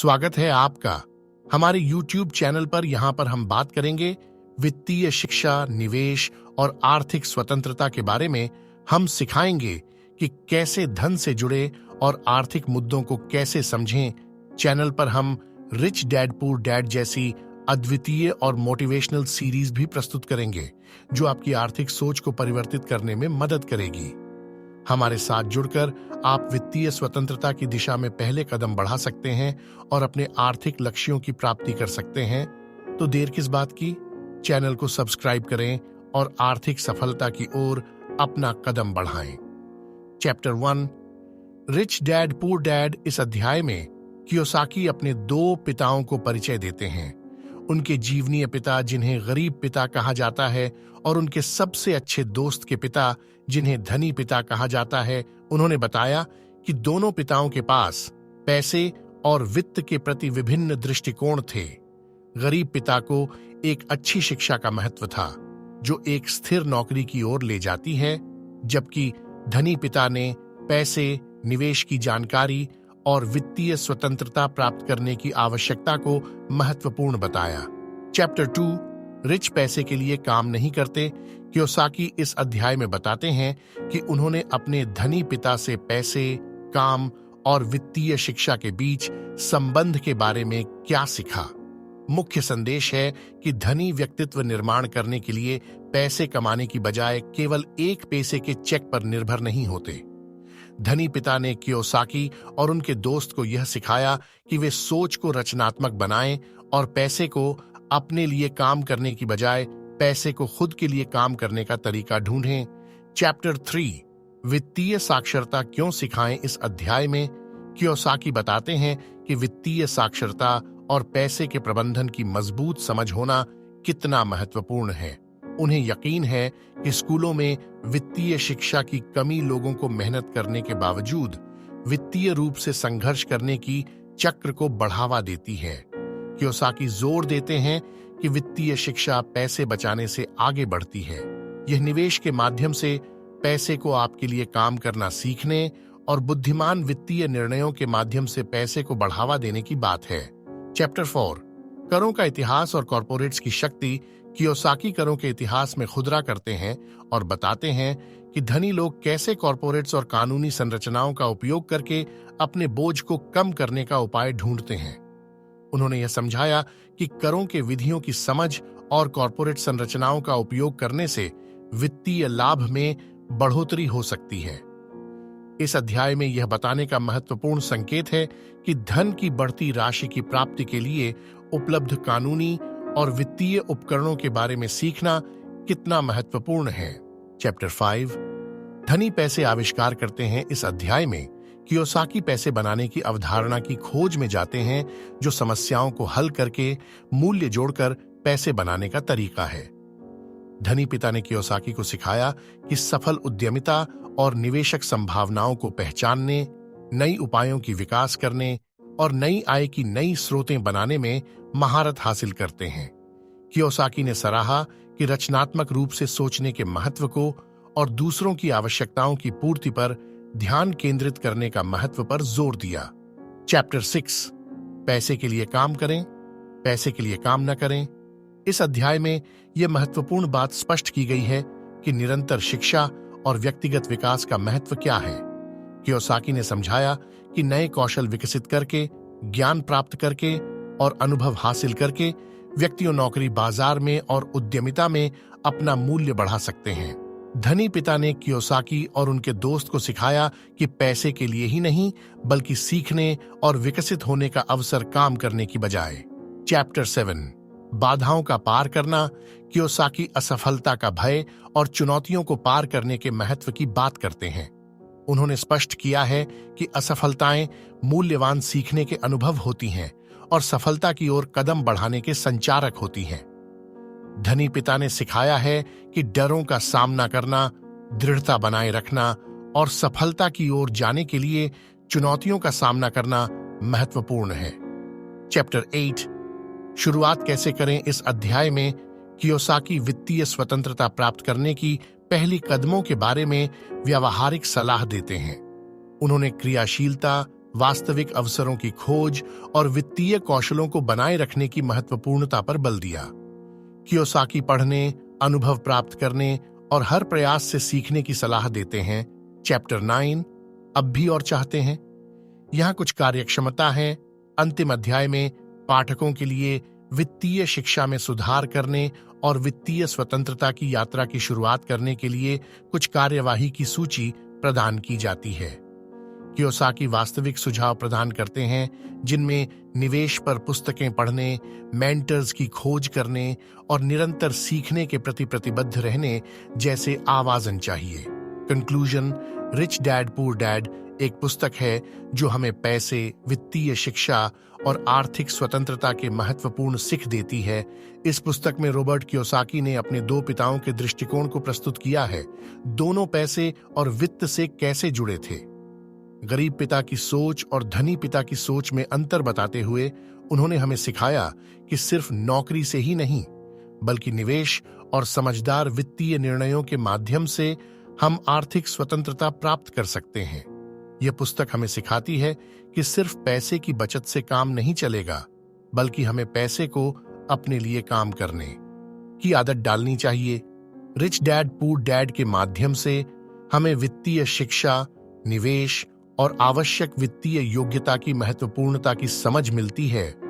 स्वागत है आपका हमारे YouTube चैनल पर। यहाँ पर हम बात करेंगे वित्तीय शिक्षा, निवेश और आर्थिक स्वतंत्रता के बारे में। हम सिखाएंगे कि कैसे धन से जुड़े और आर्थिक मुद्दों को कैसे समझें। चैनल पर हम रिच डैड पुअर डैड जैसी अद्वितीय और मोटिवेशनल सीरीज भी प्रस्तुत करेंगे जो आपकी आर्थिक सोच को परिवर्तित करने में मदद करेगी। हमारे साथ जुड़कर आप वित्तीय स्वतंत्रता की दिशा में पहले कदम बढ़ा सकते हैं और अपने आर्थिक लक्ष्यों की प्राप्ति कर सकते हैं। तो देर किस बात की, चैनल को सब्सक्राइब करें और आर्थिक सफलता की ओर अपना कदम बढ़ाएं। Chapter 1, rich dad poor dad. इस अध्याय में कियोसाकी अपने दो पिताओं को परिचय देते हैं। उनके जीवनीय पिता जिन्हें गरीब पिता कहा जाता है और उनके सबसे अच्छे दोस्त के पिता जिन्हें धनी पिता कहा जाता है। उन्होंने बताया कि दोनों पिताओं के पास पैसे और वित्त के प्रति विभिन्न दृष्टिकोण थे। गरीब पिता को एक अच्छी शिक्षा का महत्व था जो एक स्थिर नौकरी की ओर ले जाती है, जबकि धनी पिता ने पैसे, निवेश की जानकारी और वित्तीय स्वतंत्रता प्राप्त करने की आवश्यकता को महत्वपूर्ण बताया। चैप्टर 2, रिच पैसे के लिए काम नहीं करते। कियोसाकी इस अध्याय में बताते हैं कि उन्होंने अपने धनी पिता से पैसे, काम और वित्तीय शिक्षा के बीच संबंध के बारे में क्या सीखा। मुख्य संदेश है कि धनी व्यक्तित्व निर्माण करने के लिए पैसे कमाने की बजाय केवल एक पैसे के चेक पर निर्भर नहीं होते। धनी पिता ने कियोसाकी और उनके दोस्त को यह सिखाया कि वे सोच को रचनात्मक बनाएं और पैसे को अपने लिए काम करने की बजाय पैसे को खुद के लिए काम करने का तरीका ढूंढें। चैप्टर 3, वित्तीय साक्षरता क्यों सिखाएं। इस अध्याय में कियोसाकी बताते हैं कि वित्तीय साक्षरता और पैसे के प्रबंधन की मजबूत समझ होना कितना महत्वपूर्ण है। उन्हें यकीन है कि स्कूलों में वित्तीय शिक्षा की कमी लोगों को मेहनत करने के बावजूद वित्तीय रूप से संघर्ष करने की चक्र को बढ़ावा देती है। कियोसाकी जोर देते हैं कि वित्तीय शिक्षा पैसे बचाने से आगे बढ़ती है। यह निवेश के माध्यम से पैसे को आपके लिए काम करना सीखने और बुद्धिमान वित्तीय निर्णयों के माध्यम से पैसे को बढ़ावा देने की बात है। चैप्टर 4, करों का इतिहास और कॉर्पोरेट्स की शक्ति। कियोसाकी करों के इतिहास में खुदरा करते हैं और बताते हैं कि धनी लोग कैसे कॉर्पोरेट्स और कानूनी संरचनाओं का उपयोग करके अपने बोझ को कम करने का उपाय ढूंढते हैं। उन्होंने यह समझाया कि करों के विधियों की समझ और कॉर्पोरेट संरचनाओं का उपयोग करने से वित्तीय लाभ में बढ़ोतरी हो सकती है। इस अध्याय में यह बताने का महत्वपूर्ण संकेत है कि धन की बढ़ती राशि की प्राप्ति के लिए उपलब्ध कानूनी और वित्तीय उपकरणों के बारे में सीखना कितना महत्वपूर्ण है। चैप्टर 5, धनी पैसे आविष्कार करते हैं। इस अध्याय में कियोसाकी पैसे बनाने की अवधारणा की खोज में जाते हैं जो समस्याओं को हल करके मूल्य जोड़कर पैसे बनाने का तरीका है। धनी पिता ने कियोसाकी को सिखाया कि सफल उद्यमिता और निवेशक संभावनाओं को पहचानने, नई उपायों की विकास करने और नई आय की नई स्रोतें बनाने में महारत हासिल करते हैं। कियोसाकी ने सराहा कि रचनात्मक रूप से सोचने के महत्व को और दूसरों की आवश्यकताओं की पूर्ति पर ध्यान केंद्रित करने का महत्व पर जोर दिया। चैप्टर 6, पैसे के लिए काम करें, पैसे के लिए काम न करें। इस अध्याय में यह महत्वपूर्ण बात स्पष्ट की गई है कि निरंतर शिक्षा और व्यक्तिगत विकास का महत्व क्या है। कियोसाकी ने समझाया कि नए कौशल विकसित करके, ज्ञान प्राप्त करके और अनुभव हासिल करके व्यक्तियों नौकरी बाजार में और उद्यमिता में अपना मूल्य बढ़ा सकते हैं। धनी पिता ने कियोसाकी और उनके दोस्त को सिखाया कि पैसे के लिए ही नहीं बल्कि सीखने और विकसित होने का अवसर काम करने की बजाय। चैप्टर 7, बाधाओं का पार करना। कियोसाकी असफलता का भय और चुनौतियों को पार करने के महत्व की बात करते हैं। उन्होंने स्पष्ट किया है कि असफलताएं मूल्यवान सीखने के अनुभव होती हैं और सफलता की ओर कदम बढ़ाने के संचारक होती हैं। धनी पिता ने सिखाया है कि डरों का सामना करना, दृढ़ता बनाए रखना और सफलता की ओर जाने के लिए चुनौतियों का सामना करना महत्वपूर्ण है। चैप्टर 8, शुरुआत कैसे करें। इस अध्याय में कियोसाकी वित्तीय स्वतंत्रता प्राप्त करने की पहली कदमों के बारे में व्यावहारिक सलाह देते हैं। उन्होंने क्रियाशीलता, वास्तविक अवसरों की खोज और वित्तीय कौशलों को बनाए रखने की महत्वपूर्णता पर बल दिया। कियोसाकी पढ़ने, अनुभव प्राप्त करने और हर प्रयास से सीखने की सलाह देते हैं। चैप्टर 9 अब भी और चाहते हैं। यहाँ कुछ कार्यक्षमता है। अंतिम अध्याय में पाठकों के लिए वित्तीय शिक्षा में सुधार करने और वित्तीय स्वतंत्रता की यात्रा की शुरुआत करने के लिए कुछ कार्यवाही की सूची प्रदान की जाती है। कियोसाकी वास्तविक सुझाव प्रदान करते हैं जिनमें निवेश पर पुस्तकें पढ़ने, मेंटर्स की खोज करने और निरंतर सीखने के प्रति प्रतिबद्ध रहने जैसे आवाजन चाहिए। Conclusion, rich dad poor dad एक पुस्तक है जो हमें पैसे, वित्तीय शिक्षा और आर्थिक स्वतंत्रता के महत्वपूर्ण सीख देती है। इस पुस्तक में रॉबर्ट कियोसाकी ने अपने दो पिताओं के दृष्टिकोण को प्रस्तुत किया है। दोनों पैसे और वित्त से कैसे जुड़े थे। गरीब पिता की सोच और धनी पिता की सोच में अंतर बताते हुए उन्होंने हमें सिखाया कि सिर्फ नौकरी से ही नहीं, बल्कि निवेश और समझदार वित्तीय निर्णयों के माध्यम से हम आर्थिक स्वतंत्रता प्राप्त कर सकते हैं। यह पुस्तक हमें सिखाती है कि सिर्फ पैसे की बचत से काम नहीं चलेगा, बल्कि हमें पैसे को अपने लिए काम करने की आदत डालनी चाहिए। रिच डैड पुअर डैड के माध्यम से हमें वित्तीय शिक्षा, निवेश और आवश्यक वित्तीय योग्यता की महत्वपूर्णता की समझ मिलती है